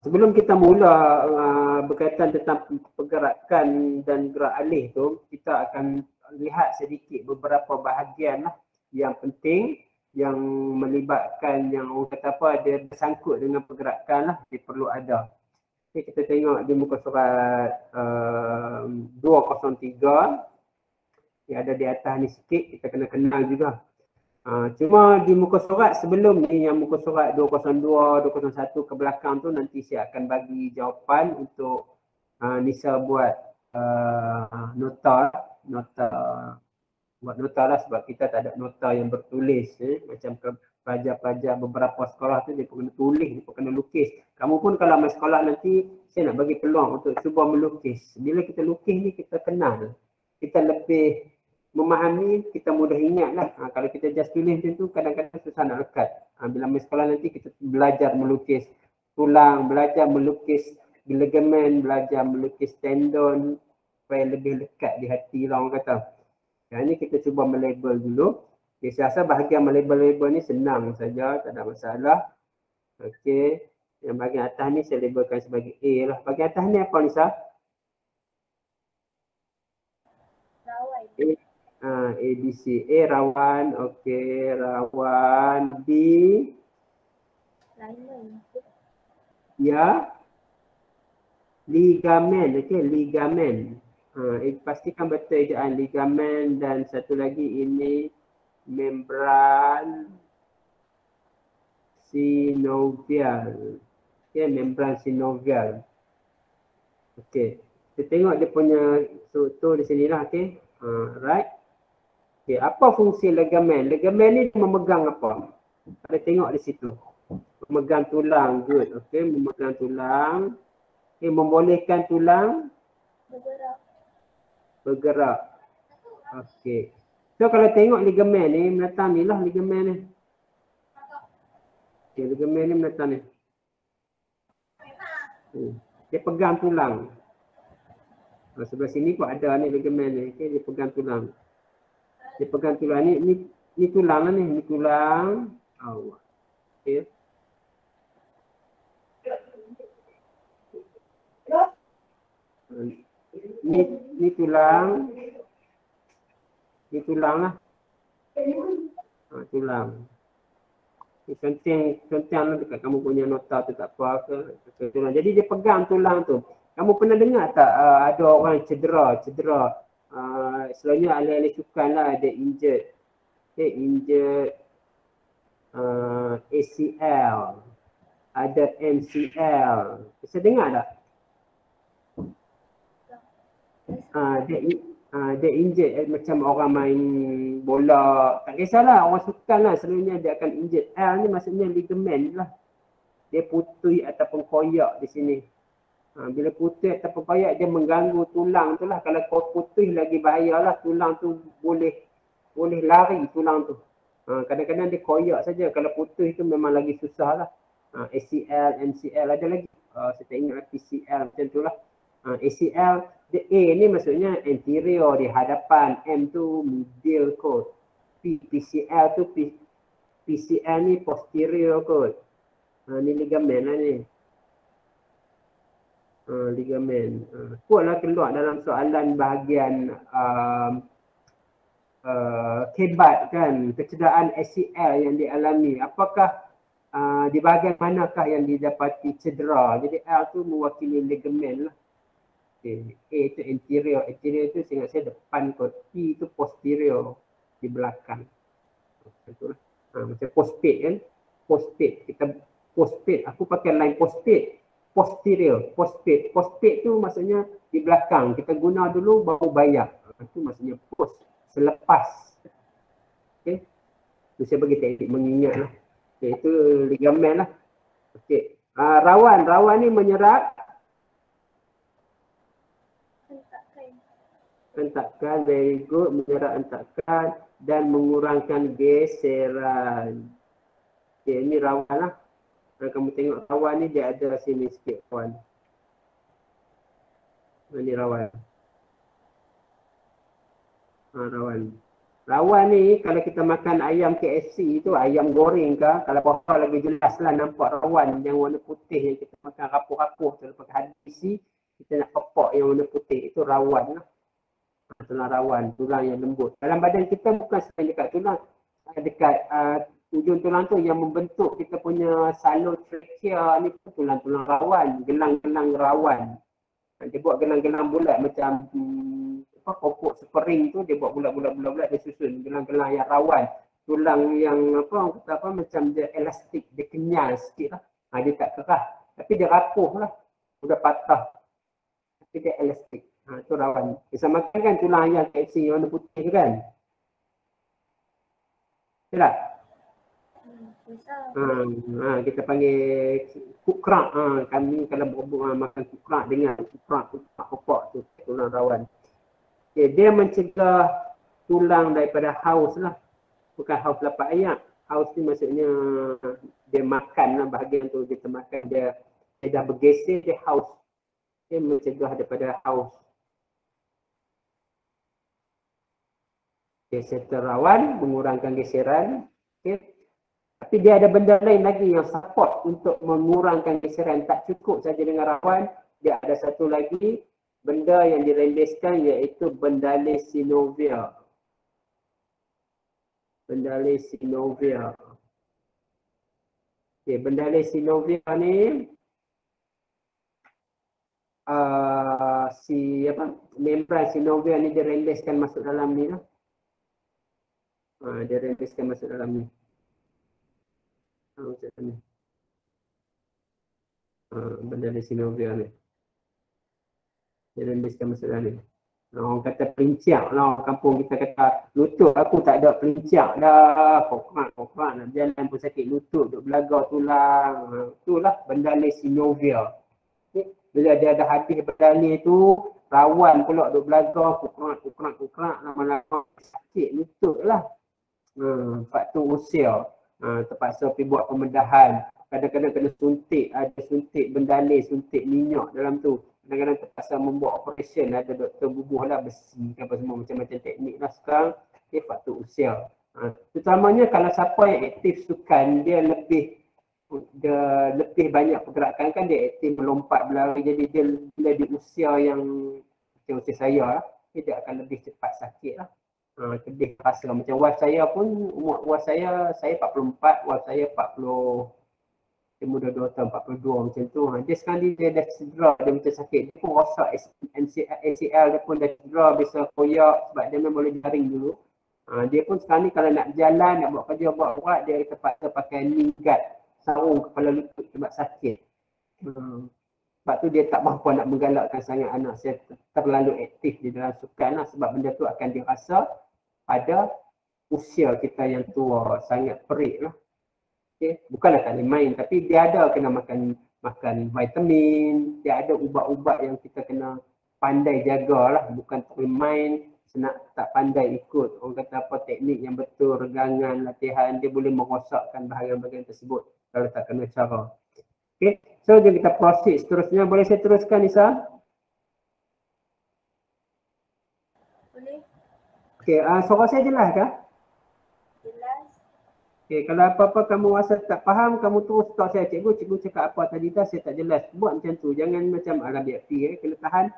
Sebelum kita mula berkaitan tentang pergerakan dan gerak alih tu, kita akan lihat sedikit beberapa bahagian lah yang penting, yang melibatkan, yang orang kata apa, dia bersangkut dengan pergerakan lah, dia perlu ada. Okay, kita tengok di muka surat 203 yang ada di atas ni sikit, kita kena kenal juga. Cuma di muka surat sebelum ni, yang muka surat 202, 201 ke belakang tu, nanti saya akan bagi jawapan untuk Nisa buat nota lah, sebab kita tak ada nota yang bertulis. Macam pelajar-pelajar beberapa sekolah tu dia kena tulis, dia kena lukis. Kamu pun kalau main sekolah nanti, saya nak bagi peluang untuk cuba melukis. Bila kita lukis ni, kita kenal, kita lebih memahami, kita mudah ingat lah. Kalau kita just tulis macam tu, kadang-kadang susah nak lekat. Bila main sekolah nanti, kita belajar melukis tulang, belajar melukis ligamen, belajar melukis tendon, supaya lebih lekat di hati lah orang kata. Yang ni kita cuba melabel dulu. Okay, saya rasa bahagian melabel-label ni senang saja, tak ada masalah. Okey, yang bahagian atas ni saya labelkan sebagai A lah. Bahagian atas ni apa Nisa? A, B, C. A rawan, okey, rawan. B? Ya? Ligamen, okey, ligamen. Pastikan betul ejaan ligamen, dan satu lagi ini membran sinovial. Okey, membran sinovial. Okey, kita tengok dia punya struktur di sini lah, okey. Right. Okey, apa fungsi ligamen? Ligamen ni memegang apa? Kita tengok di situ. Memegang tulang, good. Okey, memegang tulang. Okey, membolehkan tulang bergerak. Okey. So kalau tengok ligamen ni, menatang ni lah ligamen ni. Okey, ligamen ni menatang ni. Dia pegang tulang. Sebelah sini pun ada ni ligamen ni. Okey, dia pegang tulang. Dia pegang tulang ni tulang lah ni. Ni tulang. Okey. Ni tulang. Ni tulang lah. Tulang. Ni conteng lah dekat kamu punya nota tu, tak apa ke. Tulang. Jadi dia pegang tulang tu. Kamu pernah dengar tak ada orang cedera. Selalunya ahli-ahli sukan lah, ada injured. Okay, injured ACL. Ada MCL. Bisa dengar tak? Dia injured macam orang main bola. Tak kisahlah, orang sukan lah, selalunya dia akan injured. L ni maksudnya ligamen lah. Dia putih ataupun koyak di sini. Bila putih ataupun koyak, dia mengganggu tulang tu lah. Kalau putih lagi bahayalah, tulang tu boleh lari tulang tu. Kadang-kadang dia koyak saja. Kalau putih tu memang lagi susah lah. ACL, MCL ada lagi. Saya tak ingat PCL macam tu lah. ACL, the A ni maksudnya anterior, di hadapan. M tu medial kot. PCL tu PCL ni posterior kot. Ni ligamen lah ni. Ligamen. Kuatlah keluar dalam soalan bahagian kebat kan, kecederaan ACL yang dialami. Apakah di bahagian manakah yang didapati cedera? Jadi L tu mewakili ligamen lah. Okay. A tu anterior. Anterior tu seingat saya depan kot. P tu posterior, di belakang. Macam macam postpaid kan. Kita postpaid. Aku pakai line postpaid. Posterior. Postpaid tu maksudnya di belakang. Kita guna dulu baru bayar. Itu maksudnya post. Selepas. Okay. Itu saya bagi teknik mengingat lah. Okay. Itu ligamen lah. Okay. Rawan ni menyerap hentakan, very good, menyerap hentakan dan mengurangkan geseran. Okay, ini rawan lah. Kamu tengok rawan ni dia ada sini sikit kawan. Ini rawan. Rawan. Rawan ni kalau kita makan ayam KFC tu, ayam goreng ke, kalau bawah lagi jelas lah nampak rawan yang warna putih yang kita makan rapuh-rapuh tu lepas habis kita nak pepok yang warna putih, itu rawan lah. Tulang rawan, tulang yang lembut. Dalam badan kita bukan sekali dekat tulang, dekat ujung tulang tu yang membentuk kita punya salotrachea ni pun tulang-tulang rawan, gelang-gelang rawan. Dia buat gelang-gelang bulat macam kopok spring tu, dia buat bulat-bulat dia susun gelang-gelang yang rawan. Tulang yang macam dia elastik, dia kenyal sikit lah. Dia tak keras, tapi dia rapuh lah, sudah patah, tapi dia elastik. Itu rawan. Bisa makan kan tulang ayam KFC warna putih kan? Betul tak? Kita panggil kukrak. Kami kalau makan kukrak dengan kukrak kopok tu, tulang rawan. Okay, dia mencegah tulang daripada haus lah. Bukan haus lapak ayam. Haus ni maksudnya dia makan lah bahagian tu, kita makan dia dah bergeser, dia haus. Dia mencegah daripada haus. Geser rawan, mengurangkan geseran. Okay. Tapi dia ada benda lain lagi yang support untuk mengurangkan geseran. Tak cukup saja dengan rawan, dia ada satu lagi benda yang dirembeskan, iaitu bendale synovial. Bendale synovial. Okay, bendale synovial ni membran synovial ni dirembeskan masuk dalam ni lah. Dia rembeskan masuk dalam ni. Macam ni. Bendale synovial ni. Dia rembeskan masuk dalam ni. Orang kata pelincak lah, kampung kita kata lutut aku tak ada pelincak dah. Kokrak nak jalan pun sakit lutut, duk belagar tulang. Itulah bendale synovial. Okay. Bila dia ada habis bendale tu, rawan pula duk belagar kokrak lama-lama sakit lutut lah. Faktor usia, terpaksa pergi buat pembedahan, kadang-kadang kena suntik, ada suntik bendale, suntik minyak dalam tu, kadang-kadang terpaksa membuat operation, ada doktor bubuh lah besi apa semua, macam-macam teknik lah sekarang. Okay, faktor usia, terutamanya kalau siapa yang aktif sukan, dia lebih banyak pergerakan kan, dia aktif melompat berlari, jadi dia bila di usia yang macam usia saya lah, dia akan lebih cepat sakit lah. Lebih rasa macam wife saya pun, umur wife saya 44, wife saya 40, dia muda 2 tahun, 42 macam tu. Dia sekarang dia dah cedera, dia macam sakit, dia pun rosak ACL dia pun dah cedera, biasa koyak sebab dia memang boleh jaring dulu. Dia pun sekarang ni kalau nak jalan, nak buat kerja, buat berat, dia terpaksa pakai knee guard, sarung kepala lutut sebab sakit. Sebab tu dia tak mampu nak menggalakkan sangat anak saya terlalu aktif di dalam sukan lah, sebab benda tu akan dirasa pada usia kita yang tua, sangat perik lah. Okay. Bukanlah tak boleh main, tapi dia ada kena makan vitamin, dia ada ubat-ubat yang kita kena pandai jagalah, bukan tak boleh main, tak pandai ikut orang kata apa teknik yang betul, regangan, latihan, dia boleh merosakkan bahagian-bahagian tersebut kalau tak kena cara. Okay. So jom kita proceed seterusnya. Boleh saya teruskan Nisa? Boleh. Okay, suara saya jelas kah? Jelas. Okay, kalau apa-apa kamu rasa tak faham, kamu terus stop saya, cikgu cakap apa tadi dah saya tak jelas. Buat macam tu, jangan macam alam biakti, kena tahan.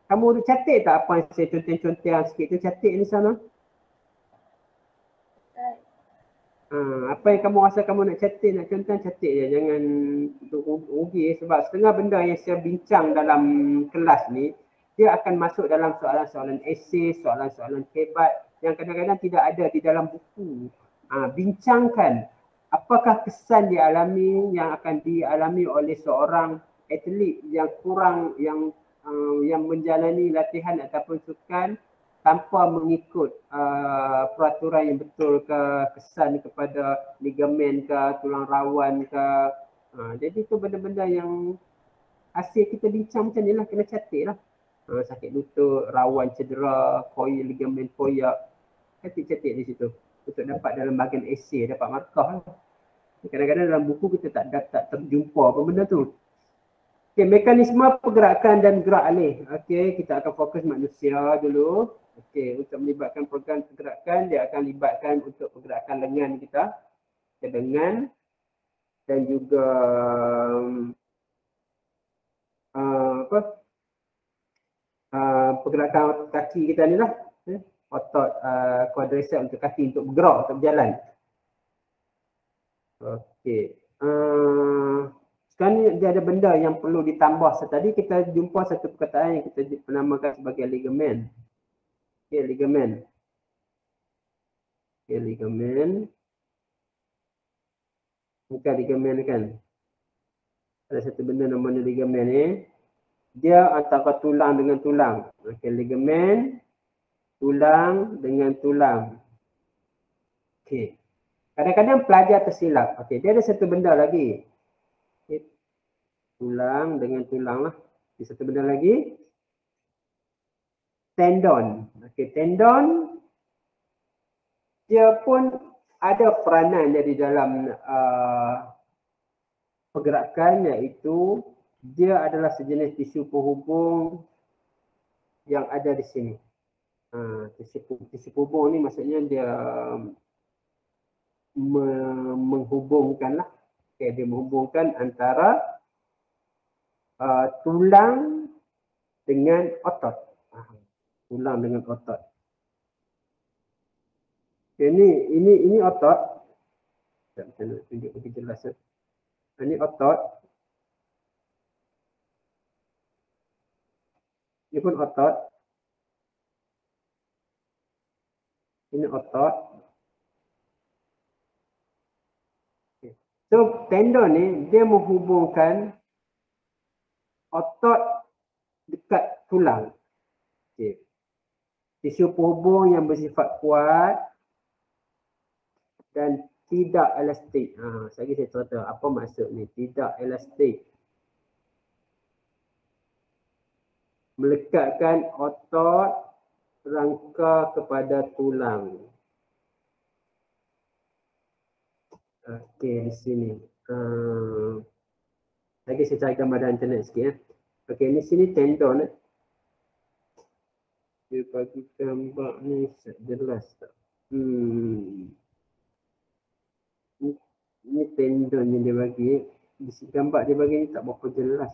Kamu catat tak apa yang saya conteng-conteng sikit tu, catat di sana? Apa yang kamu rasa kamu nak catat, nak conteng, catat je, jangan rugi sebab setengah benda yang saya bincang dalam kelas ni, dia akan masuk dalam soalan-soalan esei, soalan-soalan hebat yang kadang-kadang tidak ada di dalam buku. Bincangkan apakah kesan dialami yang akan dialami oleh seorang atlet yang kurang, yang menjalani latihan ataupun sukan tanpa mengikut peraturan yang betul ke, kesan kepada ligamen ke, tulang rawan ke. Jadi tu benda-benda yang hasil kita bincang macam ni lah, kena catat lah. Sakit lutut, rawan cedera, ligamen koyak, catat di situ untuk dapat dalam bahagian esei, dapat markah lah. Kadang-kadang dalam buku kita tak terjumpa apa benda tu. Okay, mekanisme pergerakan dan gerak alih. Okay, kita akan fokus manusia dulu. Okey, untuk melibatkan program pergerakan, dia akan libatkan untuk pergerakan lengan kita, lengan dan juga apa? Pergerakan kaki kita ni lah. Otot quadricep untuk kaki untuk bergerak, untuk berjalan. Okey. Sekarang ni dia ada benda yang perlu ditambah. Tadi kita jumpa satu perkataan yang kita penamakan sebagai ligamen. Okey, ligamen. Okey, ligamen. Bukan ligamen kan? Ada satu benda namanya ligamen ni. Dia antara tulang dengan tulang. Okey, ligamen, tulang dengan tulang. Okey. Kadang-kadang pelajar tersilap. Okey, dia ada satu benda lagi. Okay. Tulang dengan tulang lah. Ada satu benda lagi. Tendon. Okey, tendon dia pun ada peranan di dalam pergerakan, iaitu dia adalah sejenis tisu penghubung yang ada di sini. Tisu penghubung ni maksudnya dia menghubungkan lah. Okay, dia menghubungkan antara tulang dengan otot. Tulang dengan otot. Okay, ini otot. Macam mana tunjuk lebih jelas. Ini otot. Ini pun otot. Ini otot. Okay. So tendon ni dia menghubungkan otot dekat tulang. Okay. Tisu penghubung yang bersifat kuat dan tidak elastik. Saya cerita apa maksud ni, tidak elastik. Melekatkan otot rangka kepada tulang. Okey, di sini. Lagi saya cari gambar dalam internet sikit. Okey, di sini tendon. Dia bagi gambar ni jelas tak? Ini tendon yang dia bagi. Di gambar dia bagi ni tak berapa jelas.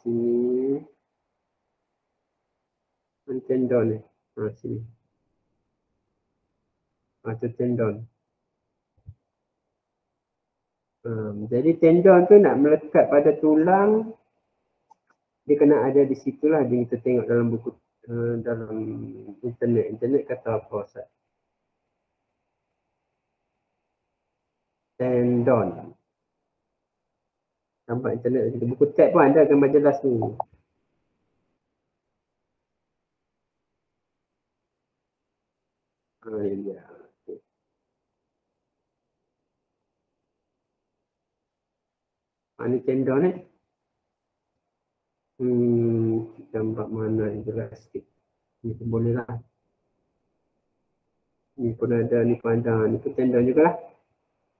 Sini. Tendon ni. Sini. Itu tendon. Jadi tendon tu nak melekat pada tulang, dia kena ada di situlah. Dia kita tengok dalam buku, dalam internet. Internet kata apa Ustaz? Tendon. Nampak internet kita buku tab pun ada gambar jelas ni. Ya. Ini tendon ni. Gambar mana yang jelas sikit. Ni pun boleh lah. Ni pun ada, ni pun ada. Ni pun tendon jugalah.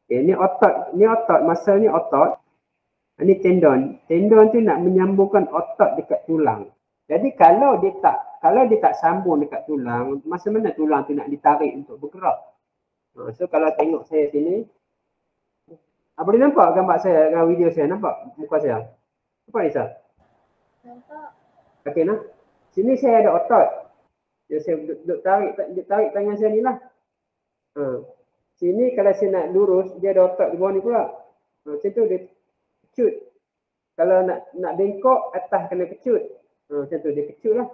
Okay, ni otot. Ni otot. Masa ni otot. Ini tendon. Tendon tu nak menyambungkan otot dekat tulang. Jadi kalau dia tak sambung dekat tulang, masa mana tulang tu nak ditarik untuk bergerak? So kalau tengok saya sini, boleh nampak gambar saya dengan video saya? Nampak muka saya? Nampak Lisa? Nampak. Okey nah. Sini saya ada otot. Jadi saya duduk tarik tangan saya ni lah. Sini kalau saya nak lurus, dia ada otot di bawah ni pula. Macam tu dia kecut. Kalau nak bengkok, atas kena kecut. Macam tu dia kecut lah.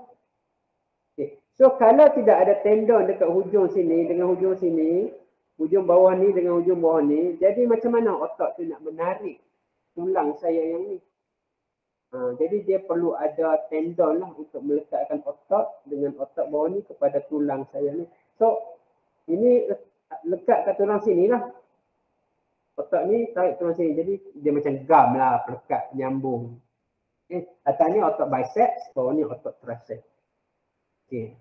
Okay. So kalau tidak ada tendon dekat hujung sini dengan hujung sini, hujung bawah ni dengan hujung bawah ni, jadi macam mana otot tu nak menarik tulang saya yang ni? Jadi dia perlu ada tendon lah untuk melekatkan otot dengan otot bawah ni kepada tulang saya ni. So ini lekat kat tulang sini lah. Otot ni tarik tulang sini. Jadi dia macam gam lah, pelekat, penyambung. Okay. Atas ni otot biceps, bawah ni otot tricep. Okay.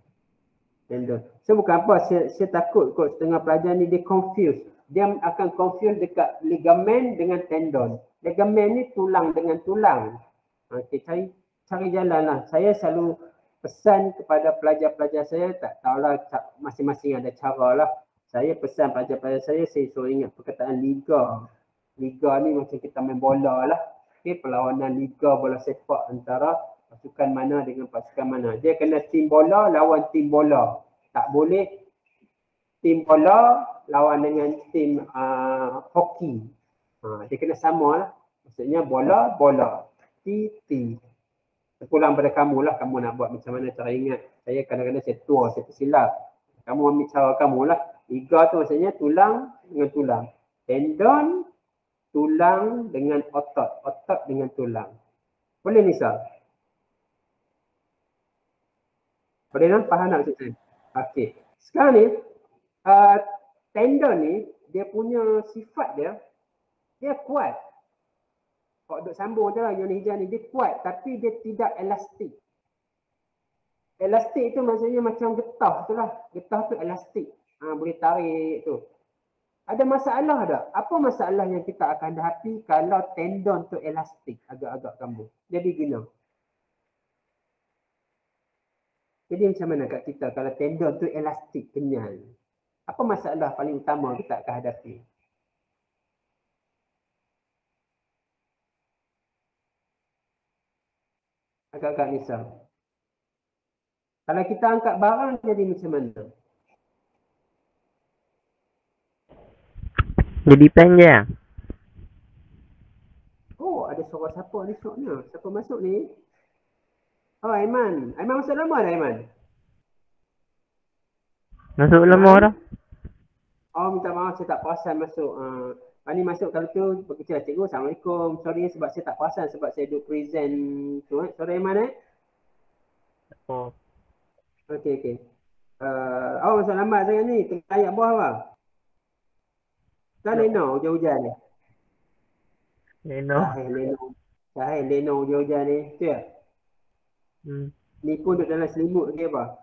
Tendon. So bukan apa, saya takut kot setengah pelajar ni dia confuse. Dia akan confuse dekat ligamen dengan tendon. Ligamen ni tulang dengan tulang. Okay, cari cari jalan lah. Saya selalu pesan kepada pelajar-pelajar saya, tak tahulah masing-masing ada cara lah. Saya pesan pelajar-pelajar saya suruh ingat perkataan liga. Liga ni macam kita main bola lah. Okay, perlawanan liga bola sepak antara pasukan mana dengan pasukan mana. Dia kena tim bola lawan tim bola. Tak boleh tim bola lawan dengan tim hoki. Dia kena sama lah. Maksudnya bola, bola. T. Terpulang pada kamu lah. Kamu nak buat macam mana cara ingat. Saya kadang-kadang saya tua, saya tersilap. Kamu ambil cara kamu lah. Liga tu maksudnya tulang dengan tulang. Tendon, tulang dengan otot. Otot dengan tulang. Boleh Nisa? Boleh nak? Faham tak maksud saya? Okey. Sekarang ni, tendon ni, dia punya sifat dia kuat. Kalau duk sambung je lah Yoni Hijau ni, dia kuat tapi dia tidak elastik. Elastik tu maksudnya macam getah tu lah. Getah tu elastik. Boleh tarik tu. Ada masalah tak? Apa masalah yang kita akan hadapi kalau tendon tu elastik agak-agak kambuh? Jadi gila. Jadi macam mana kat kita kalau tendon tu elastik, kenyal? Apa masalah paling utama kita akan hadapi? Agak-agak risau. Kalau kita angkat barang jadi macam mana? Jadi panjang. Oh, ada suara siapa masuk ni? Siapa masuk ni? Oh, Aiman. Aiman masuk lama dah, Aiman? Masuk lama dah. Oh, minta maaf saya tak perasan masuk. Pani masuk kalau tu berkecil cikgu. Assalamualaikum. Sorry sebab saya tak perasan sebab saya duduk present tu. Sorry Aiman Oh. Okey. Awak masuk lambat sangat ni. Tengah ayat buah apa? Kan Leno hujan-hujan ni. Leno. Leno hujan-hujan ni. Tu ya? Ni pun duduk dalam selimut ke apa?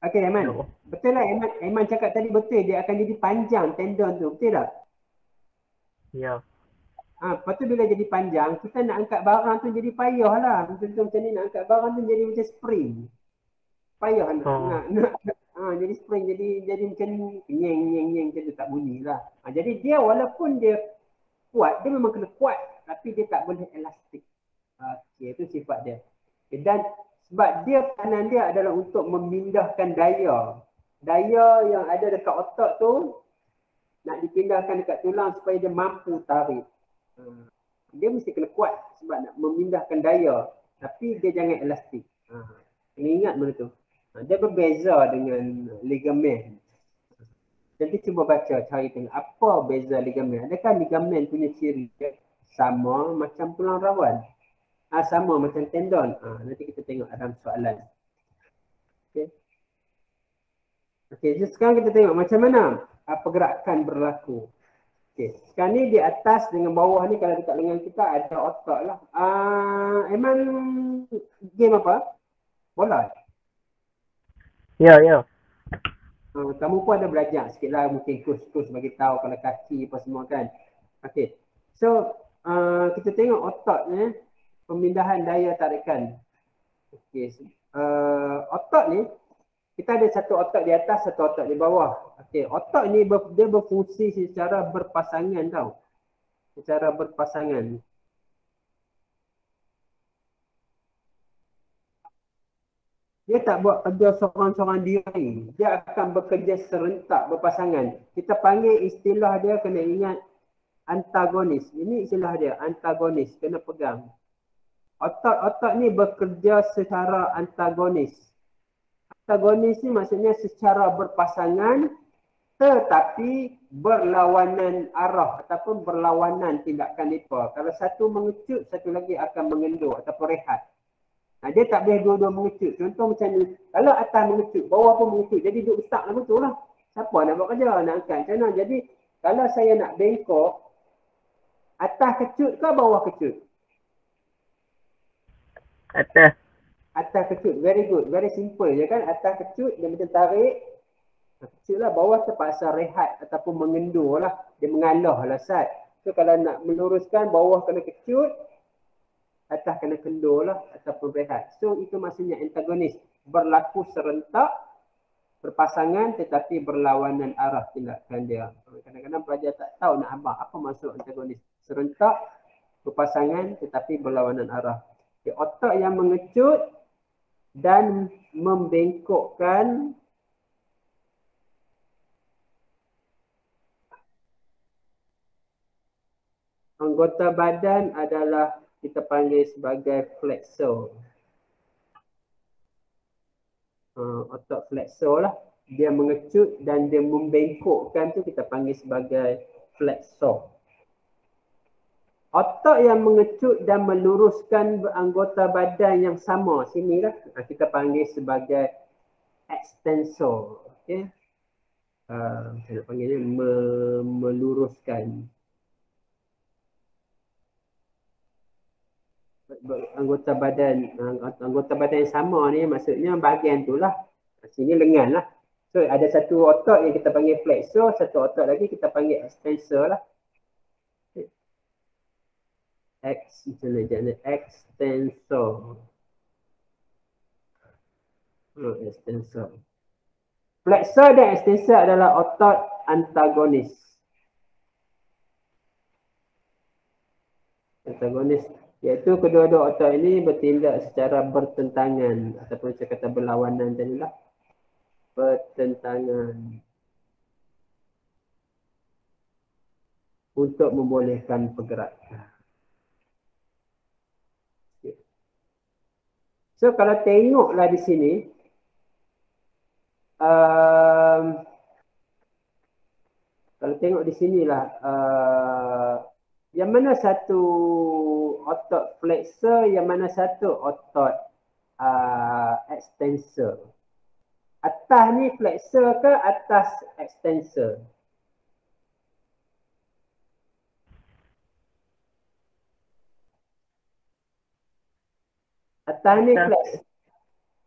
Okey Aiman. No. Betul lah Aiman cakap tadi betul. Dia akan jadi panjang tendon tu. Betul tak? Ya. Lepas tu bila jadi panjang, kita nak angkat barang tu jadi payah lah. Macam ni nak angkat barang tu jadi macam spring. Payah nak jadi spring, jadi macam nyeng macam tu tak bunyi lah. Jadi dia walaupun dia kuat, dia memang kena kuat. Tapi dia tak boleh elastik. Okey, itu sifat dia. Dan sebab dia peranan dia adalah untuk memindahkan daya. Daya yang ada dekat otot tu nak dipindahkan dekat tulang supaya dia mampu tarik. Dia mesti kena kuat sebab nak memindahkan daya. Tapi dia jangan elastik. Kena ingat benda tu. Dia berbeza dengan ligamen. Jadi cuba baca, cari tengok apa beza ligamen. Adakah ligamen punya ciri sama macam tulang rawan? Sama macam tendon. Nanti kita tengok dalam soalan. Okey, jadi sekarang kita tengok macam mana pergerakan berlaku. Okey, sekarang ni di atas dengan bawah ni kalau dekat lengan kita ada otot lah. Aiman game apa? Bola? Ya. Kamu pun ada belajar sikit lah, mungkin kurs bagi tahu kalau kaki apa semua kan. Okey, so kita tengok otot ni. Pemindahan daya tarikan. Okey. Otot ni kita ada satu otot di atas, satu otot di bawah. Okey, otot ni dia berfungsi secara berpasangan tau. Secara berpasangan. Dia tak buat kerja seorang-seorang diri. Dia akan bekerja serentak, berpasangan. Kita panggil istilah dia, kena ingat, antagonis. Ini istilah dia, antagonis. Kena pegang. Otot-otot ni bekerja secara antagonis. Antagonis ni maksudnya secara berpasangan tetapi berlawanan arah ataupun berlawanan tindakan mereka. Kalau satu mengecut, satu lagi akan mengendur ataupun rehat. Dia tak boleh dua-dua mengecut. Contoh macam ni, kalau atas mengecut, bawah pun mengecut. Jadi duduk besar lah betul lah. Siapa nak buat kerja, nak angkat macam mana. Jadi kalau saya nak bengkok, atas kecut ke bawah kecut? Atas kecut, very good, very simple je kan. Atas kecut, dia macam tarik. Kecut lah, bawah terpaksa rehat ataupun mengendur lah. Dia mengalah lah sat. So kalau nak meluruskan, bawah kena kecut. atas kena kendur lah ataupun berehat. So itu maksudnya antagonis. Berlaku serentak, berpasangan tetapi berlawanan arah tindakan dia. Kadang-kadang pelajar tak tahu nak apa maksud antagonis. Serentak, berpasangan tetapi berlawanan arah. Okay, otak yang mengecut dan membengkokkan anggota badan adalah kita panggil sebagai flexor. Otak flexor lah. Dia mengecut dan dia membengkokkan tu kita panggil sebagai flexor. Otak yang mengecut dan meluruskan anggota badan yang sama, sinilah kita panggil sebagai extensor. Okay. Saya nak panggilnya meluruskan anggota badan yang sama ni, maksudnya bahagian tu lah. Sini lengan lah. So ada satu otak yang kita panggil flexor, satu otak lagi kita panggil extensor lah. Extensor. Extensor. Flexor dan extensor adalah otak antagonis. Antagonis iaitu kedua-dua otak ini bertindak secara bertentangan ataupun saya kata berlawanan tadi lah. Bertentangan untuk membolehkan pergerakan. So kalau tengoklah di sini, kalau tengok di sinilah, yang mana satu otak flexor, yang mana satu otak extensor. Atas ni flexor ke atas extensor? Atas ni flexor.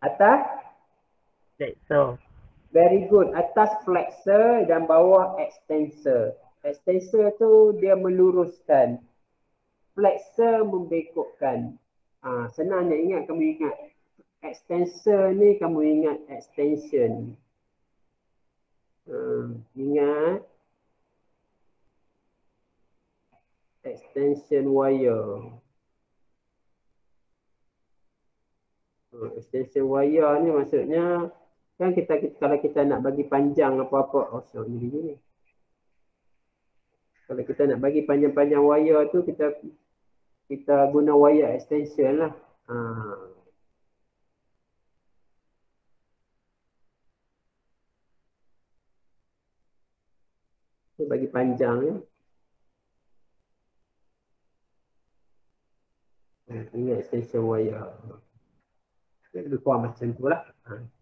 Atas? Flexor. Very good. Atas flexor dan bawah extensor. Extensor tu dia meluruskan. Flexor membengkokkan. Senang nak ingat, kamu ingat. Extensor ni kamu ingat extension. Ingat. Extension wire. Extension wire ni maksudnya kan kita kalau kita nak bagi panjang apa-apa, ni. Kalau kita nak bagi panjang-panjang wire tu kita guna wire extension lah. Bagi panjang ya. Ingat extension wire. Lebih kurang macam tu lah.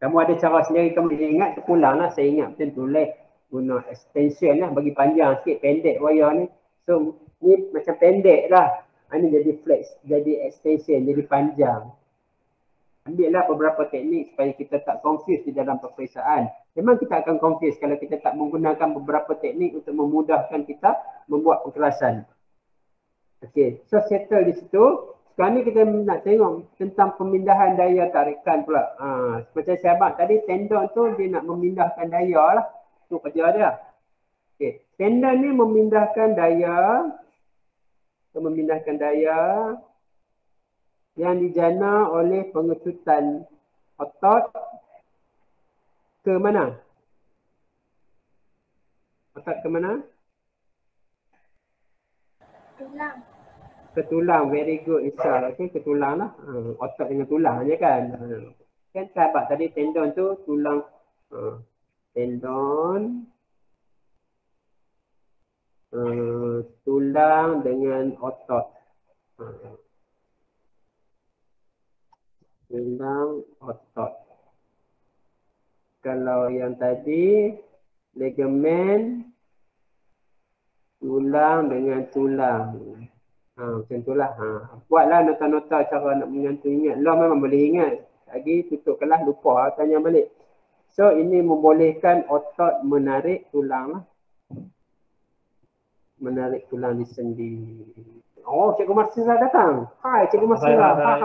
Kamu ada cara sendiri, kamu boleh ingat, terpulang lah. Saya ingat macam tu lah. Guna extension lah, bagi panjang sikit, pendek wire ni. So, ni macam pendek lah. Ini jadi flex, jadi extension, jadi panjang. Ambil lah beberapa teknik supaya kita tak confuse di dalam peperiksaan. Memang kita akan confuse kalau kita tak menggunakan beberapa teknik untuk memudahkan kita membuat pengkerasan. Okey, so settle di situ. Sekarang ni kita nak tengok tentang pemindahan daya tarikan pula. Macam saya abang tadi, tendon tu dia nak memindahkan daya lah. Tu kerja dia. Okay. Tendon ni memindahkan daya yang dijana oleh pengecutan otot ke mana? Otot ke mana? Tulang. Ke tulang. Very good Isal. Okay, ke tulang lah. Otot dengan tulang je kan. Kan sahabat tadi tendon tu tulang. Tendon. Tulang dengan otot. Tulang, otot. Kalau yang tadi ligamen, tulang dengan tulang. Macam itulah. Buatlah nota-nota cara nak mengantu ingat. Lah memang boleh ingat. Lagi tutup kelas lupa tanya balik. So ini membolehkan otot menarik tulang lah. Menarik tulang di sendi. Oh, Cikgu Marsila datang. Hai, Cikgu Marsila. Hai.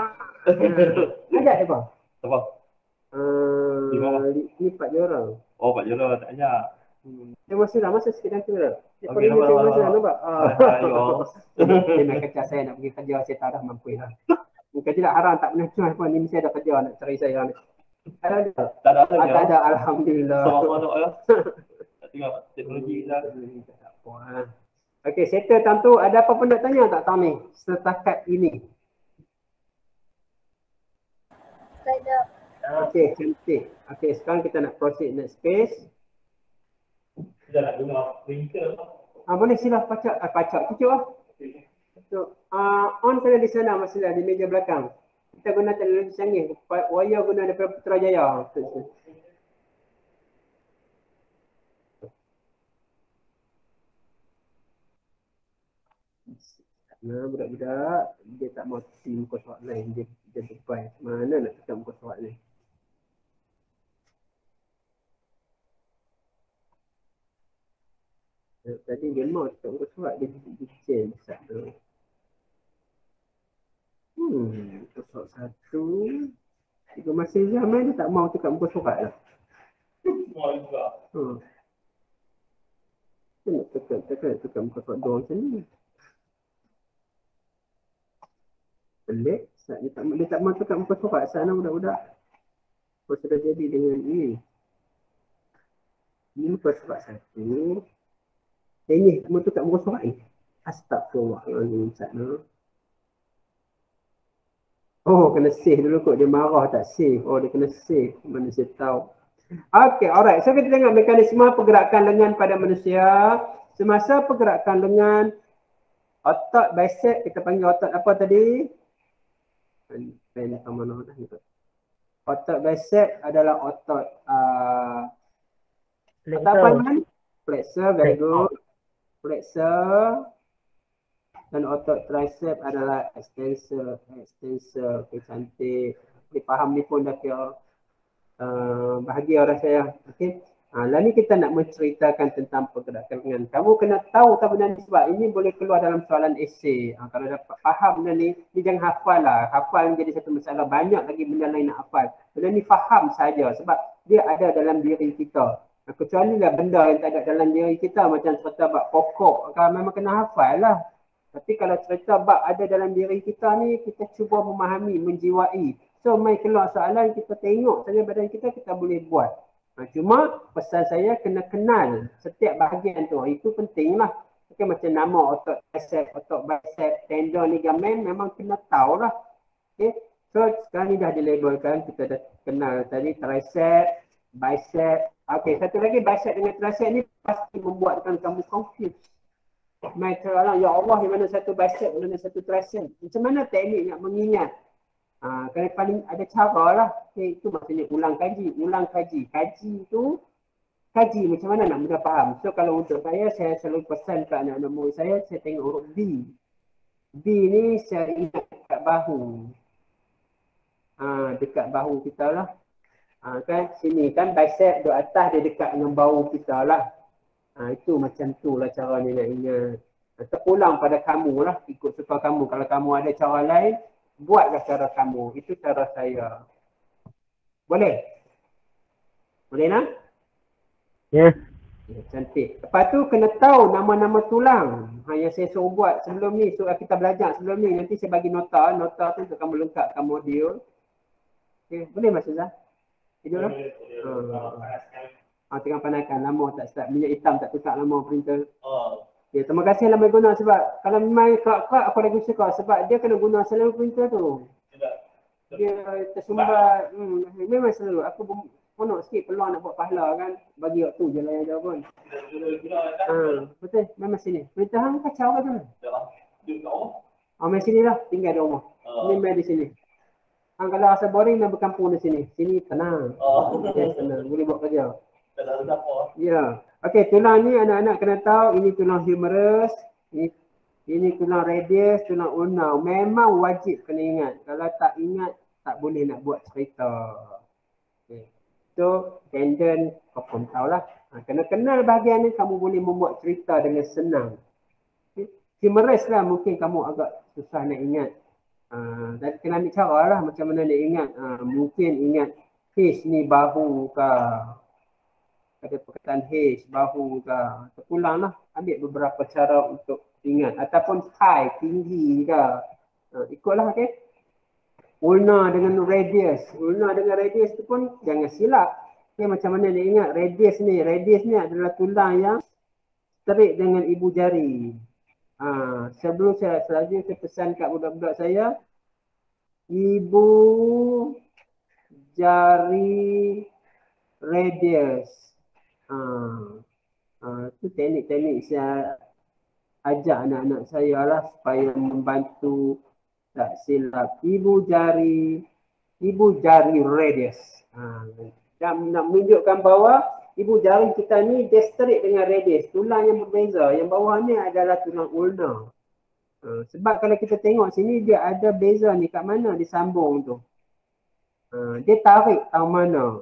Ajak dia apa? Apa? Di mana? Lipat dia orang. Oh, Pak Jolo tak ajak. Cikgu Marsila, masa sikit nanti lah. Dia Okey, panggil Cikgu Marsila, nampak? Ayo. Dia nak kecah saya nak pergi kerja, saya tak dah mampu lah. Bukan tidak haram, tak pernah cuai pun. Ni mesti ada kerja nak cari saya ni. Ada? Tak ada Tak aja. ada, Alhamdulillah. Sama-sama doa ya. Tak tinggal teknologi kita. Tak apa lah. Okey, settle time tu. Ada apa pun nak tanya tak tahun ni? Setakat ini. Tak ada. Okey, cantik. Okey, sekarang kita nak proceed next space. Kita nak guna printer. Boleh sila pacak. Pacak, cucuk lah. So, on kena di sana Marsila, di meja belakang. Kita guna teknologi canggih. Wire guna daripada Putrajaya. Nah, budak-budak dia tak mau tepi muka surat lain, dia depan. Mana nak tekan muka surat ni? Tadi dia mau tekan muka surat, dia change satu. Muka surat satu. Tiga masa zaman dia tak mau tekan muka surat lah. Semua juga. Dia nak tekan muka surat dua macam ni. Pelik, dia tak mau tekan muka surat sana budak-budak. Apa sudah jadi dengan ini? Ini muka surat satu. Ini kamu tekan muka surat ni. Astagfirullahaladzim sana. Oh, kena save dulu kot. Dia marah tak save. Oh, dia kena save. Mana saya tahu. Okay, alright. So kita tengok mekanisme pergerakan lengan pada manusia. Semasa pergerakan lengan, otot bicep, kita panggil otot apa tadi? Otot bicep adalah otot otot apa namanya? Flexor, very good. Flexor. Dan otot tricep adalah extensor. Okay, cantik. Dia faham ni pun dah kira bahagia orang saya. Okay. Lalu kita nak menceritakan tentang pergerakan lengan. Kamu kena tahu tak benda ni sebab ini boleh keluar dalam soalan esei. Kalau dapat faham benda ni jangan hafal lah. Hafal menjadi satu masalah. Banyak lagi benda lain nak hafal. Benda ni faham saja sebab dia ada dalam diri kita. Kecuali lah benda yang tak ada dalam diri kita macam cerita bab pokok. Kalau memang kena hafal lah. Tapi kalau cerita bab ada dalam diri kita ni, kita cuba memahami, menjiwai. So, mai keluar soalan, kita tengok saja badan kita, kita boleh buat. Cuma pesan saya kena kenal setiap bahagian tu. Itu penting lah. Okay, macam nama otot tricep, otot bicep, tendon, ligamen memang kena tahu lah. Okay. So, sekarang ni dah dilabelkan. Kita dah kenal tadi tricep, bicep. Okay, satu lagi bicep dengan tricep ni pasti membuatkan kamu confused. Mereka orang, ya Allah, yang mana satu bicep, yang mana satu tricep. Macam mana teknik nak mengingat? Kalau paling ada cara lah. Okay, itu maksudnya ulang kaji. Kaji tu, kaji macam mana nak mudah faham. So kalau untuk saya selalu pesan ke anak-anak murid saya tengok huruf B. B ni saya ingat dekat bahu. Dekat bahu kita lah. Kan sini kan bicep duduk atas, dia dekat dengan bahu kita lah. Itu macam tu lah cara ni nak ingat. Terpulang pada kamu lah, ikut suka kamu. Kalau kamu ada cara lain, buatlah cara kamu. Itu cara saya. Boleh? Boleh nak? Ya. Ya, cantik. Lepas tu kena tahu nama-nama tulang. Yang saya suruh buat sebelum ni. So kita belajar sebelum ni. Nanti saya bagi nota. Nota tu untuk kamu lengkapkan modul. Okay. Boleh Mas Zah? Tidur lah? Tengah panaskan lama tak start. Minyak hitam tak tukar lama printer. Ya, terima kasih lah guna sebab kalau main kerak-kerak aku lagi suka sebab dia kena guna selalu printer tu. Dia tersumbat. Memang selalu. Aku ponok sikit peluang nak buat pahala kan. Bagi waktu je lah yang jawab pun. Betul. Memang sini. Printer hang kacau ke tu? Main sini lah. Tinggal di rumah. Ini main di sini. Hang kalau rasa boring dan berkampung di sini. Sini tenang. Yes, tenang. Boleh buat kerja. Ya. Okey, tulang ni anak-anak kena tahu ini tulang humerus, ini tulang radius, tulang ulna. Memang wajib kena ingat. Kalau tak ingat tak boleh nak buat cerita. Okay. So, tendon kau pun tahulah. Kena kenal bahagian ni kamu boleh membuat cerita dengan senang. Okay. Humerus lah mungkin kamu agak susah nak ingat. Dan kena ambil cara lah macam mana nak ingat. Mungkin ingat H ni bahu ke. Ada perkataan H, bahu ke. Terulang lah. Ambil beberapa cara untuk ingat. Ataupun high, tinggi ke. Ikutlah, okey. Ulna dengan radius. Ulna dengan radius tu pun jangan silap. Okay, macam mana nak ingat radius ni? Radius ni adalah tulang yang terik dengan ibu jari. Sebelum saya pesan kat budak-budak saya, ibu jari radius. Itu teknik-teknik saya ajak anak-anak saya lah supaya membantu tak silap. Ibu jari radius. Dan nak menunjukkan bahawa ibu jari kita ni dia terik dengan radius. Tulang yang berbeza. Yang bawah ni adalah tulang ulna. Sebab kalau kita tengok sini dia ada beza ni kat mana disambung tu. Dia tarik tahu mana.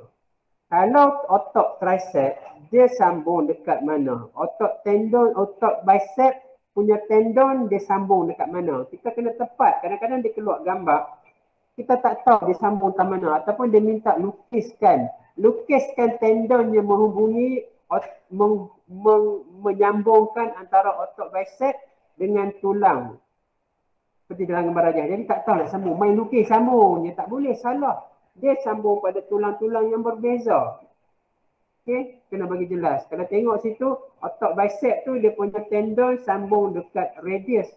Kalau otot tricep dia sambung dekat mana. Otot tendon, otot bicep punya tendon dia sambung dekat mana. Kita kena tepat. Kadang-kadang dia keluar gambar. Kita tak tahu dia sambung ke mana. Ataupun dia minta lukiskan tendon yang menghubungi menyambungkan antara otot bicep dengan tulang. Seperti dalam gambar rajah. Jadi tak tahu nak sambung. Main lukis sambung. Dia tak boleh, salah. Dia sambung pada tulang-tulang yang berbeza. Okey, kena bagi jelas. Kalau tengok situ, otot bicep tu dia punya tendon sambung dekat radius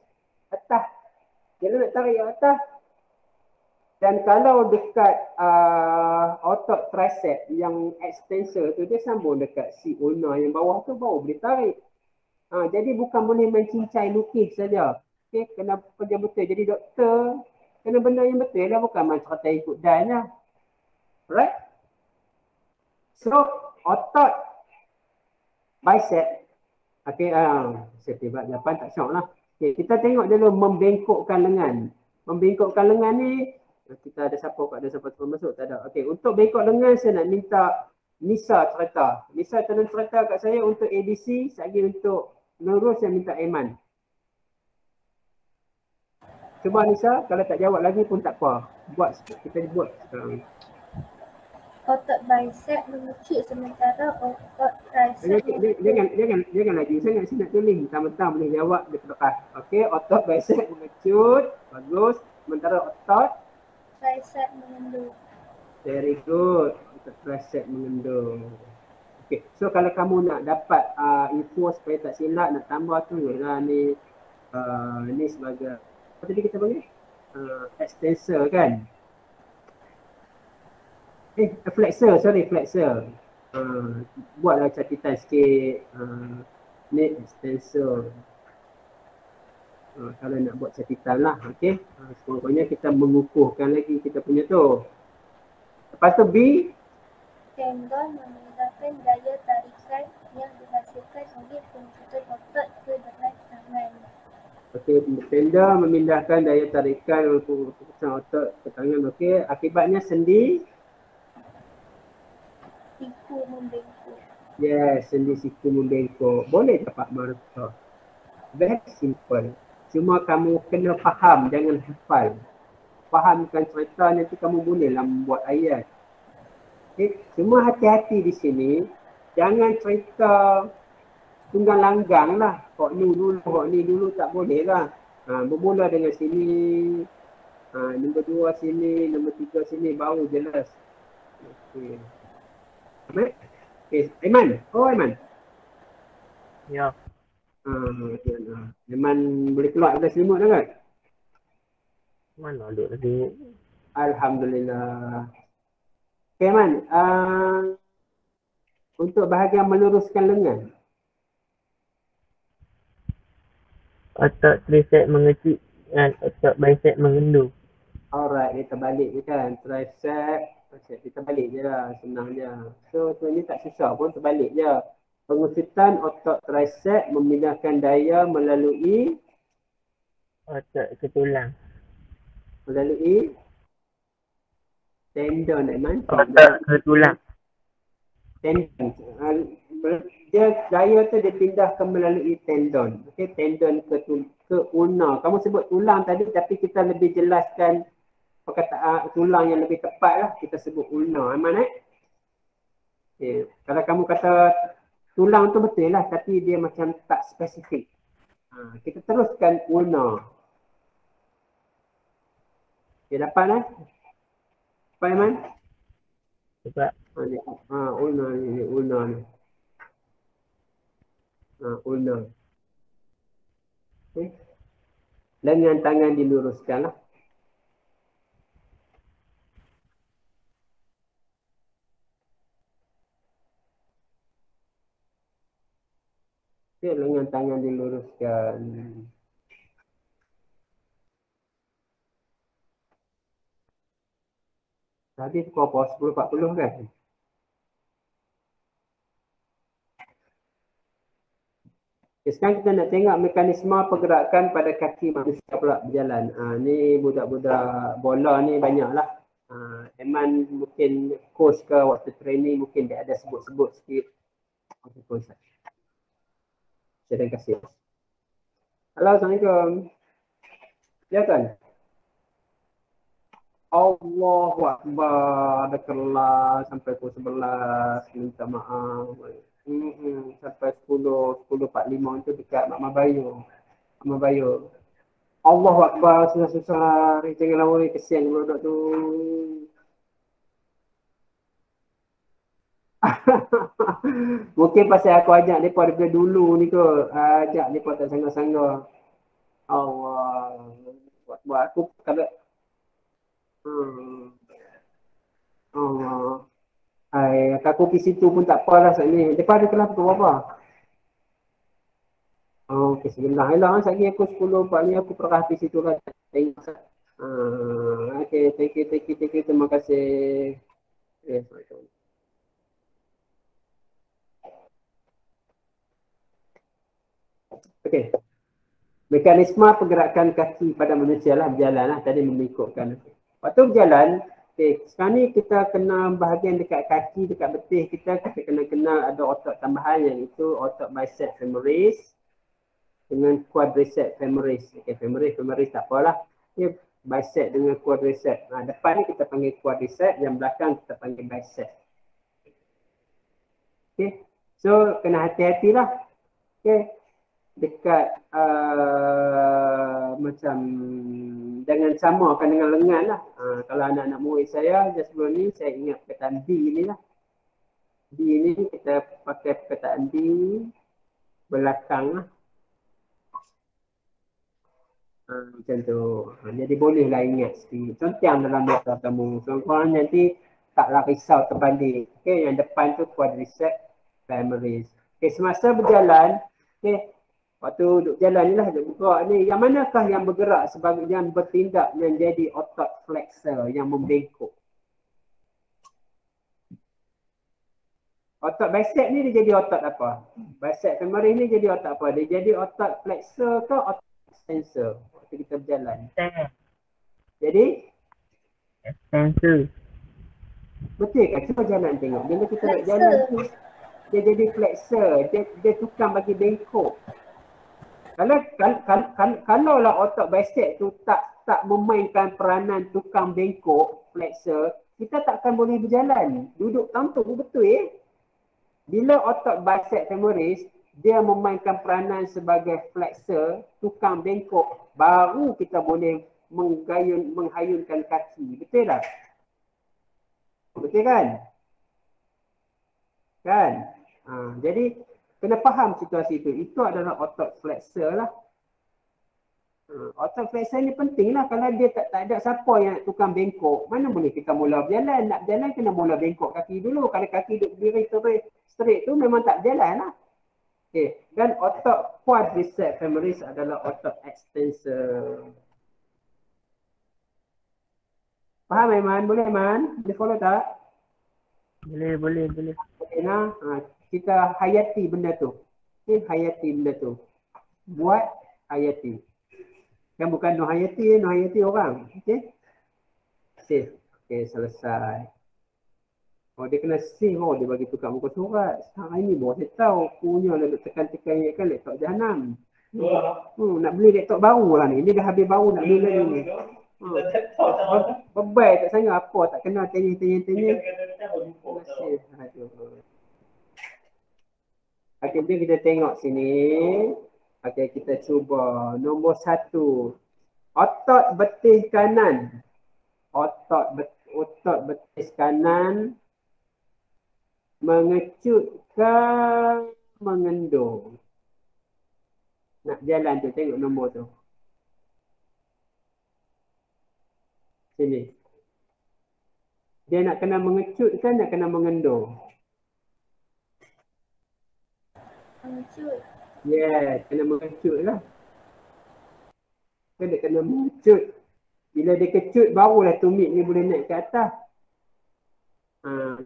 atas. Dia nak tarik atas. Dan kalau dekat otot tricep yang extensor tu dia sambung dekat si ulna yang bawah tu baru boleh tarik. Jadi bukan boleh main cincai lukis saja. Okey, kena kerja betul. Jadi doktor kena benda yang betul lah, bukan main cerita ikut dan lah. Right? So, otot bicep. Okey, saya tiba 8 tak syok lah. Okay, kita tengok dulu membengkokkan lengan. Membengkokkan lengan ni, kita ada siapa masuk? Tak ada. Okey, untuk bengkok lengan saya nak minta Nisa cerita. Nisa tolong cerita kat saya untuk ABC, lagi untuk lurus saya minta Aiman. Cuba Nisa, kalau tak jawab lagi pun tak apa. Kita buat sekarang. Otot bicep mengecil sementara otot tricep. Jangan lagi sangat saya nak tulis. Mentang-mentang boleh jawab dia lepas. Okey, otot bicep mengecut. Bagus. Sementara otot Tricep mengendur. very good. Otot tricep mengendur. Okey, so kalau kamu nak dapat info supaya tak silap, nak tambah tu lah ni sebagai apa tadi kita panggil? Extensor kan? Flexor. Buatlah catatan sikit. Ni extensor. Kalau nak buat catatan lah, okey. Pokoknya kita mengukuhkan lagi kita punya tu. Lepas tu B. Tendon memindahkan daya tarikan yang dihasilkan oleh penunjukan otot ke dalam tangan. Okey, tendon memindahkan daya tarikan untuk otot ke tangan. Okey, akibatnya sendi Siku membengkok. yes, sendi siku membengkok. Boleh dapat markah. Very simple. Cuma kamu kena faham, jangan hafal. Fahamkan cerita, nanti kamu bolehlah membuat ayat. Okay. Cuma hati-hati di sini. Jangan cerita tunggang langgang lah. Kok ni dulu tak boleh lah. Bermula dengan sini. Nombor 2 sini, nombor 3 sini, baru jelas. Okay. Okay. Aiman. Aiman. Ya. Aiman boleh keluar dari selimut dah kan? Mana duduk tadi? Alhamdulillah. Okay Aiman. Untuk bahagian meluruskan lengan. Otot tricep mengecil dan otot bicep mengendur. Alright, kita balik je kan. Tricep. Kita balik je lah, senang je. So tu ni tak susah pun, terbalik je. Pengusitan otot tricep memindahkan daya melalui Otot ke tulang. melalui tendon, Aiman. Otot ke tulang. Tendon. Dia daya tu dia pindahkan melalui tendon. Okey, tendon ke ulna. Kamu sebut tulang tadi tapi kita lebih jelaskan perkataan tulang yang lebih tepat lah. Kita sebut ulna. Aman Okay. Kalau kamu kata tulang tu betul lah tapi dia macam tak spesifik. Kita teruskan ulna. Okay, dapat Dapat Iman? Sebab Ulna ni, ulna ni. Ulna. Okay. Lengan tangan diluruskan lah. Okay, lengan tangan diluruskan. Tadi pukul 10.40 kan? Okay, sekarang kita nak tengok mekanisme pergerakan pada kaki manusia pula berjalan. Ni budak-budak bola ni banyak lah. Eman mungkin coach ke waktu training mungkin dia ada sebut-sebut sikit. Terima kasih. Halo, Assalamualaikum. Ya kan? Allahu Akbar. Ada kelas sampai pukul 11. Minta maaf. Sampai 10.45 tu dekat Mak Mabayu. Allahu Akbar, susah-susah. Jangan lawan ni, kesian budak tu. Mungkin pasal aku ajak mereka daripada dulu ni kot. Ajak mereka tak sanggup-sanggup. Allah. Buat aku kalau Allah. Aku pergi situ pun tak apalah saat ni. Lepas ada kelas pukul berapa? Okey, sebenarnya lah. Saat ni aku 10.4 ni aku pernah pergi situ lah. Tengok. Okey, thank you. Terima kasih. Yes, Okey. Mekanisme pergerakan kaki pada manusia lah berjalan lah. Tadi mengikutkan. Waktu berjalan, sekarang ni kita kena bahagian dekat kaki, dekat betih kita kena kenal ada otot tambahan yang itu otot bicep femoris dengan quadricep femoris. Femoris tak apalah. Bicep dengan quadricep. Depan ni kita panggil quadricep, yang belakang kita panggil bicep. Okay. So kena hati-hatilah. Okay. Dekat macam jangan samakan dengan lengan lah. Kalau anak-anak murid saya sebelum ni saya ingat perkataan B ni lah. B ni kita pakai perkataan B belakang lah. Macam tu. Jadi bolehlah ingat sikit. Contoh dalam daftar kamu. So korang nanti taklah risau terbalik. Okay, yang depan tu quadricep femoris. Okay, semasa berjalan, okay, waktu duduk jalan ni lah, duduk bergerak ni, yang manakah yang bergerak sebagai yang bertindak yang jadi otot flexor yang membengkok? Otot bicep ni dia jadi otot apa? Bicep femoris ni jadi otot apa? Dia jadi otot flexor ke otot extensor waktu kita berjalan? Jadi? Extensor. Betul kan? Cuba jalan tengok. Bila kita nak jalan tu, dia jadi flexor. Dia tukang bagi bengkok. Kalau lah otot bicep tu tak memainkan peranan tukang bengkok, flexor, kita takkan boleh berjalan. Duduk tampuk betul Bila otot bicep femoris, dia memainkan peranan sebagai flexor, tukang bengkok, baru kita boleh menghayunkan kaki. Betul tak? Betul kan? Jadi kena faham situasi itu. Itu adalah otot flexor lah. Otot flexor ni penting lah. Kalau dia tak ada siapa yang tukang bengkok, mana boleh kita mula berjalan. Nak berjalan kena mula bengkok kaki dulu. Kalau kaki duduk berdiri straight tu memang tak berjalan lah. Okay. Dan otot quadricep femoris adalah otot extensor. Faham Aiman? Boleh Aiman? Boleh follow tak? Boleh. Okay, nah. Kita hayati benda tu. Okay, hayati benda tu. Buat hayati. Kan bukan no hayati orang. Okay. Save. Okay, selesai. Dia kena save. Dia bagi tukar muka surat. Ini baru saya tahu. Punya lah tekan-tekan kan laptop jahanam. Nak beli laptop baru lah ni. Ini dah habis baru nak beli lagi ni. Bebai tak sangat apa, tak kenal tanya. Okey, jadi kita tengok sini. Okey, kita cuba. Nombor 1. Otot betis kanan. Otot betis kanan mengecutkan mengendung. Nak jalan tu, tengok nombor tu. Sini. Dia nak kena mengecut kan nak kena mengendung? Mengecut. Yeah, kena mengecut lah. Dia kena mengecut. Bila dia kecut barulah tumit ni boleh naik ke atas.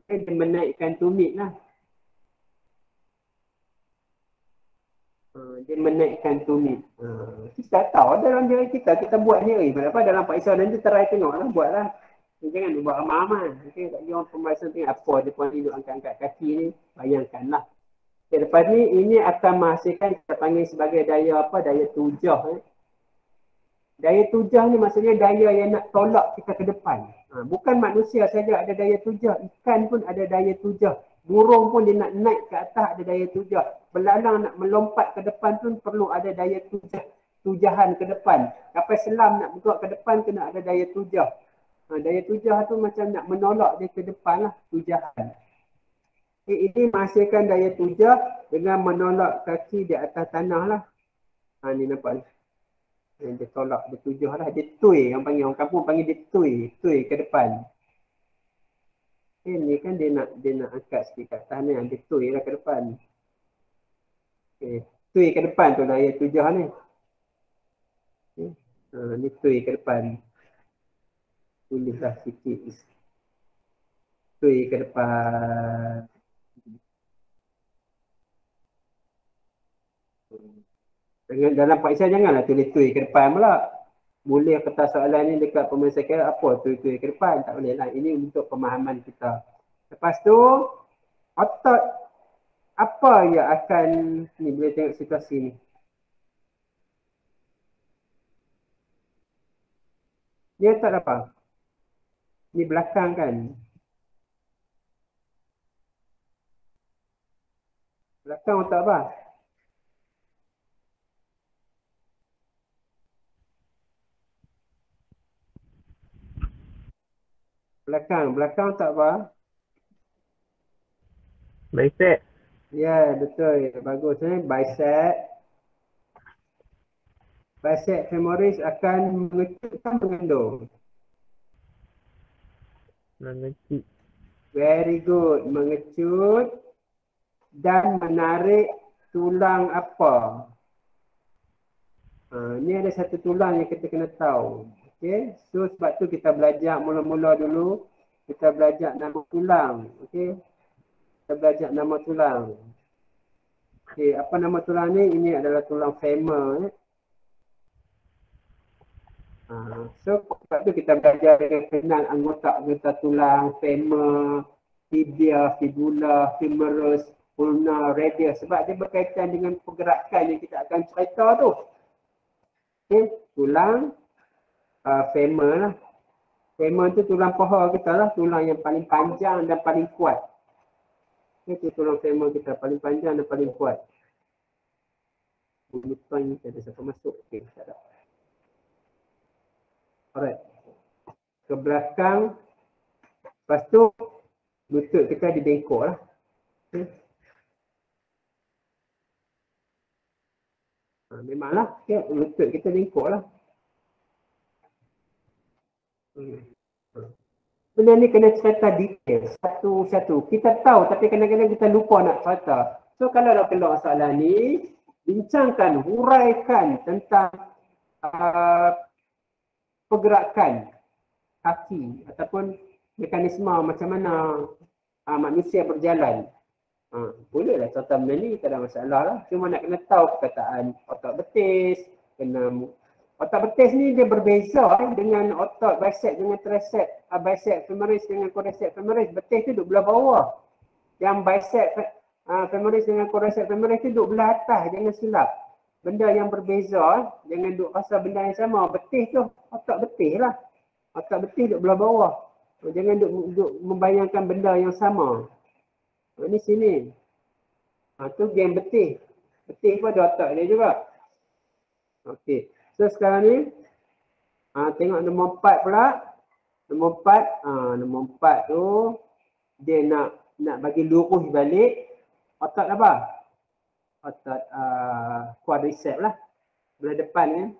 Dia menaikkan tumit lah. Dia menaikkan tumit. Kita tahu dalam diri kita buat sendiri. Kenapa dalam Pak Isau nanti try tengok lah, buat lah. Jangan buat ramai-ramai. Okay, tak kira orang pembahasan tengok apa dia pun hidup angkat-angkat kaki ni, bayangkan lah. Okay, lepas ni ini akan menghasilkan kita panggil sebagai daya apa? Daya tujah. Daya tujah ni maksudnya daya yang nak tolak kita ke depan. Bukan manusia saja ada daya tujah, ikan pun ada daya tujah. Burung pun dia nak naik ke atas ada daya tujah. Belalang nak melompat ke depan pun perlu ada daya tujahan ke depan. Kapal selam nak bergerak ke depan kena ada daya tujah. Daya tujah tu macam nak menolak dia ke depan lah, tujahan. Ini menghasilkan daya tujah dengan menolak kaki di atas tanah lah. Ni nampak ni. Dia tolak, dia tujah lah, dia tui. Orang kampung panggil dia tui ke depan. Ni kan dia nak angkat sikit kat atas ni, dia tui lah ke depan. Tui ke depan tu daya tujah ni. Ni tui ke depan. Tulislah sikit. Tui ke depan. Dalam Pak Isau janganlah tulis tui ke depan pula. Boleh kertas soalan ni dekat pemirsa kira apa tui ke depan. Tak boleh lah. Ini untuk pemahaman kita. Lepas tu, otot apa yang akan, ni boleh tengok situasi ni. Dia tak apa. Ni belakang kan. Belakang otot apa? Belakang tak apa? Bicep. Ya, betul. Bagus ni. Bicep femoris akan mengecutkan mengendung. Mengecut. Very good. Mengecut dan menarik tulang apa? Ni ada satu tulang yang kita kena tahu. Okay. So sebab tu kita belajar mula-mula dulu. Kita belajar nama tulang. Okay. Kita belajar nama tulang. Okay. Apa nama tulang ni? Ini adalah tulang femur. So sebab tu kita belajar dengan kenal anggota tulang, femur, tibia, fibula, femoris, ulna, radius. Sebab dia berkaitan dengan pergerakan yang kita akan cerita tu. Okay. Tulang femur lah. Femur tu tulang paha kita lah. Tulang yang paling panjang dan paling kuat. Itu tulang femur kita paling panjang dan paling kuat. Lupa ni ada siapa masuk. Okay, tak ada. Alright. Ke belakang. Lepas tu lutut kita dibengkok lah. Okay. Memanglah. Okay. Lutut kita bengkok lah. Benda ni kena cerita detail satu-satu. Kita tahu tapi kadang-kadang kita lupa nak cerita. So kalau nak keluar soalan ni, bincangkan, huraikan tentang pergerakan kaki ataupun mekanisme macam mana manusia berjalan. Bolehlah cerita benda ni, tak ada masalah lah. Cuma nak kena tahu perkataan otot betis, otot betis ni dia berbeza dengan otot bicep dengan tricep, bicep femoris dengan quadricep femoris. Betis tu duduk belah bawah. Yang bicep femoris dengan quadricep femoris tu duduk belah atas, jangan silap. benda yang berbeza, jangan duk rasa benda yang sama. Betih tu, otak betih lah. Otak betih duk belah bawah. Jangan duk membayangkan benda yang sama. Ni sini. Tu geng betih. Betih pun ada otak dia juga. Okey. So sekarang ni, tengok nombor 4 pula. Nombor 4 tu, dia nak bagi lurus balik. Otak apa? Otak quadriceps lah. Belah depan kan.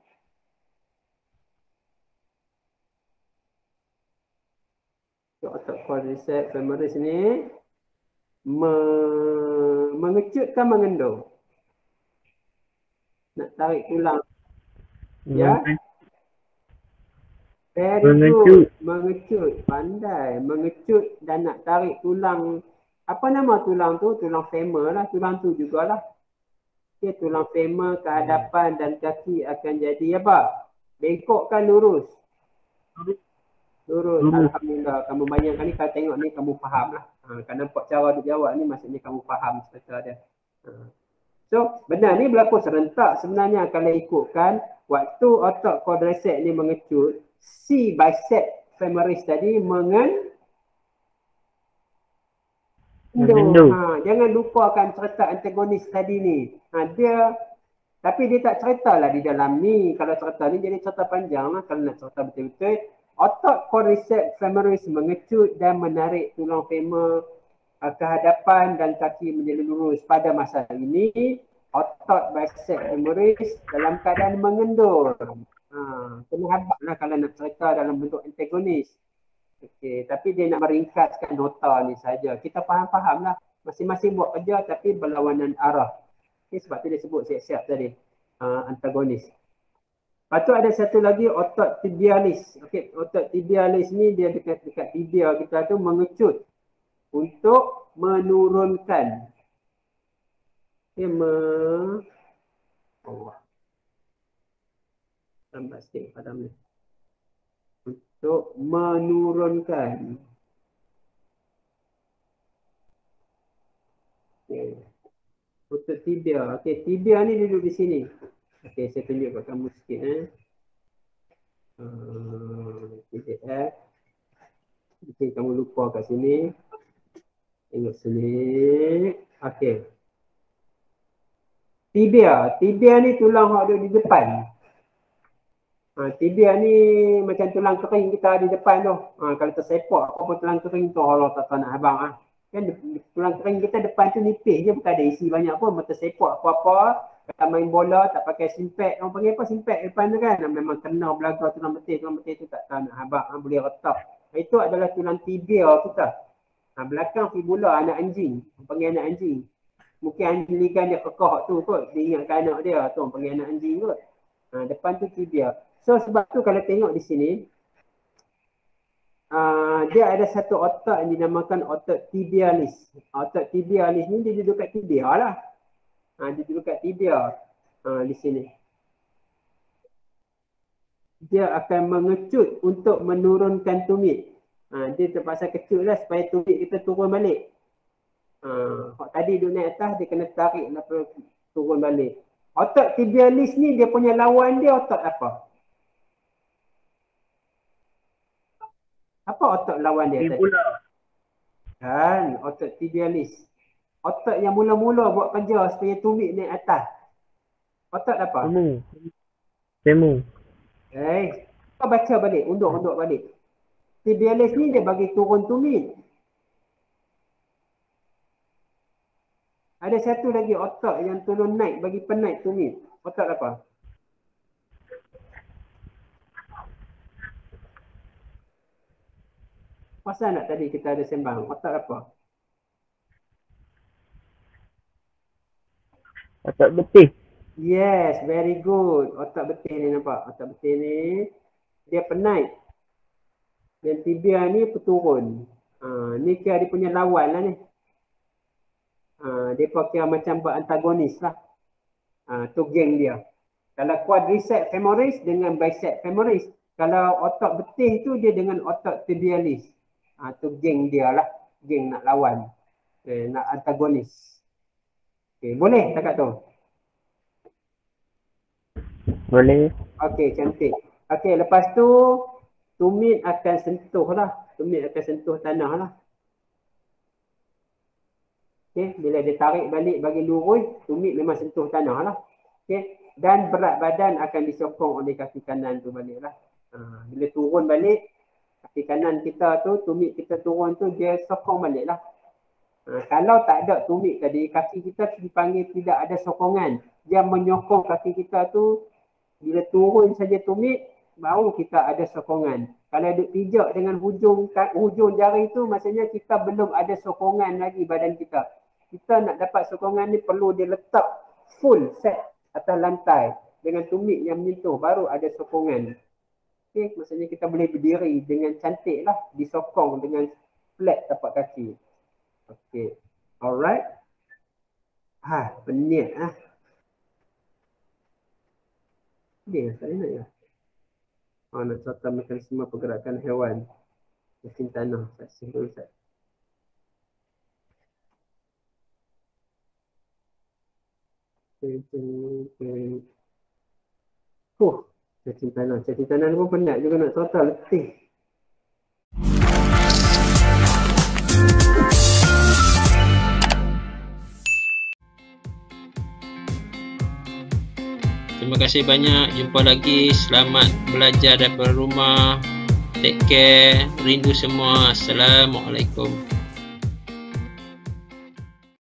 Otak quadriceps femoris ni mengecutkan mengendur. Nak tarik tulang. Ya. Very good. Mengecut. Pandai. Mengecut dan nak tarik tulang. Apa nama tulang tu? Tulang femur lah. Tulang tu jugalah. Okay, tulang femur ke hadapan dan kaki akan jadi apa? Bengkok kan lurus? Lurus. Alhamdulillah. Kamu bayangkan ni, kalau tengok ni kamu faham lah. Kalau nampak cara dia jawab ni maksudnya kamu faham serta dia. So, benda ni berlaku serentak sebenarnya kalau ikutkan waktu otak quadriceps ni mengecut, si bicep femoris tadi mengendur. Jangan lupakan cerita antagonis tadi ni. Tapi dia tak cerita lah di dalam ni. Kalau cerita ni jadi cerita panjang lah. Kalau nak cerita betul-betul, otak quadriceps femoris mengecut dan menarik tulang femur ke hadapan dan kaki menjadi lurus. Pada masa ini, otak bicep femoris dalam keadaan mengendur. Kena habaklah kalau nak cerita dalam bentuk antagonis. Okey, tapi dia nak meringkaskan nota ni saja. Kita faham-faham lah. Masing-masing buat kerja tapi berlawanan arah. Okay, sebab tu dia sebut siap-siap tadi. Antagonis. Lepas tu ada satu lagi otak tibialis. Okey, otak tibialis ni dia dekat tibia kita tu mengecut untuk menurunkan. Okay, tambah sikit padam ni. Untuk menurunkan. Okay. Otot tibia. Okey, tibia ni duduk di sini. Okey, saya tunjuk kat kamu sikit PDF. Mungkin kamu lupa kat sini. Tengok sini. Okey. Tibia ni tulang yang ada di depan. Tibia ni macam tulang kering kita di depan tu. Kalau tersepak apa tulang kering tu, Allah tak tahu nak abang. Kan tulang kering kita depan tu nipis je, bukan ada isi banyak pun. Tersepak apa-apa, kalau main bola tak pakai simpek. Orang panggil apa simpek depan tu kan? Memang kena belaga tulang betis tu tak tahu nak abang. Boleh retak. Itu adalah tulang tibia kita. Belakang fibula anak anjing. Orang panggil anak anjing. Mungkin anjing ligan dia kekah tu kot. Dia ingatkan anak dia tu. Orang panggil anak anjing kot. Depan tu tibia. So sebab tu kalau tengok di sini, dia ada satu otak yang dinamakan otak tibialis. Otak tibialis ni dia duduk kat tibia lah. Dia duduk kat tibia di sini. Dia akan mengecut untuk menurunkan tumit. Dia terpaksa kecut lah supaya tumit kita turun balik. Tadi duduk naik atas, dia kena tarik turun balik. Otak tibialis ni dia punya lawan dia otak apa? Apa otak lawan dia tadi? Kan, otak tibialis. Otak yang mula-mula buat kerja supaya tumit naik atas. Otak apa? Femur. Kau baca balik, undur balik. Tibialis ni dia bagi turun tumit. Ada satu lagi otak yang turun naik bagi penaik tumit. Otak apa? Pasal nak tadi kita ada sembang. Otak apa? Otak betih. Yes, very good. Otak betih ni nampak. Otak betih ni dia penaik. Dan tibia ni peturun. Ni kira dia punya lawan lah ni. Dia pakai macam berantagonis lah. Tu geng dia. Kalau quadriceps femoris dengan bicep femoris. Kalau otak betih tu dia dengan otak tibialis. Tu geng dia lah. Geng nak lawan. Nak antagonis. Boleh tak kat tu? Boleh. Okey, cantik. Okey, lepas tu tumit akan sentuh lah. Tumit akan sentuh tanah lah. Okey, bila dia tarik balik bagi lurus, tumit memang sentuh tanah lah. Okey, dan berat badan akan disokong oleh kaki kanan tu balik lah. Bila turun balik, kaki kanan kita tu, tumit kita turun tu, dia sokong balik lah. Kalau tak ada tumit tadi, kaki kita dipanggil tidak ada sokongan. Dia menyokong kaki kita tu, bila turun saja tumit, baru kita ada sokongan. Kalau duduk pijak dengan hujung jari tu, maksudnya kita belum ada sokongan lagi badan kita. Kita nak dapat sokongan ni perlu dia letak full set atas lantai dengan tumit yang menyentuh, baru ada sokongan. Okay, maksudnya kita boleh berdiri dengan cantik lah, disokong dengan flat tapak kaki. Okay, alright. Penat lah. Dia tak nak ya. Nak contoh mekanisme pergerakan hewan. Mesin tanah. Saksi dulu Ustaz. Mesin tanah. Mesin tanah ni pun penat juga nak contoh. Letih. Terima kasih banyak. Jumpa lagi. Selamat belajar daripada rumah. Take care. Rindu semua. Assalamualaikum.